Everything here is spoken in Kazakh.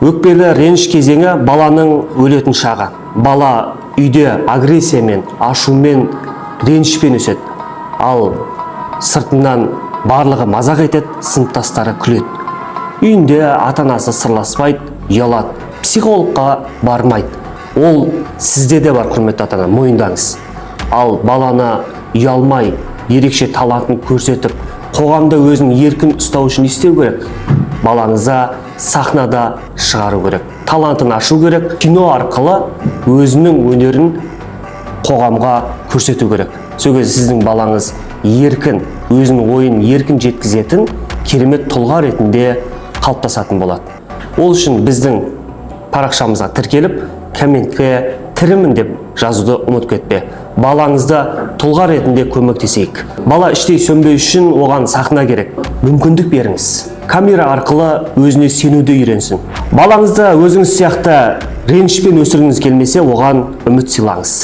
Өкпелі реніш кезеңі баланың өлетін шағы. Бала үйде агрессиямен, ашумен, ренішпен өседі. Ал сыртынан барлығы мазақ етеді, сыныптастары күледі. Үйінде ата-анасы сырласпайды, ұялады, психологқа бармайды. Ол сізде де бар, құрметті ата-ана, мойындаңыз. Ал баланы ұялмай, ерекше талантын көрсетіп, қоғамда өзін еркін ұстау үшін істеу керек. Балаңызды сахнада шығару керек, талантын ашу керек, кино арқылы өзінің өнерін қоғамға көрсету керек. Сол кезде сіздің балаңыз еркін, өзінің ойын еркін жеткізетін керемет тұлға ретінде қалыптасатын болады. Ол үшін біздің парақшамызға тіркеліп, комментке тірімін деп жазуды ұмытып кетпе. Балаңызды тұлға ретінде көмектесейік. Бала іштей сөнбеу үшін оған сахна керек. Мүмкіндік беріңіз. Камера арқылы өзіне сенуді үйренсін. Балаңызды өзіңіз сияқты ренішпен өсіргіңіз келмесе, оған үміт сыйлаңыз.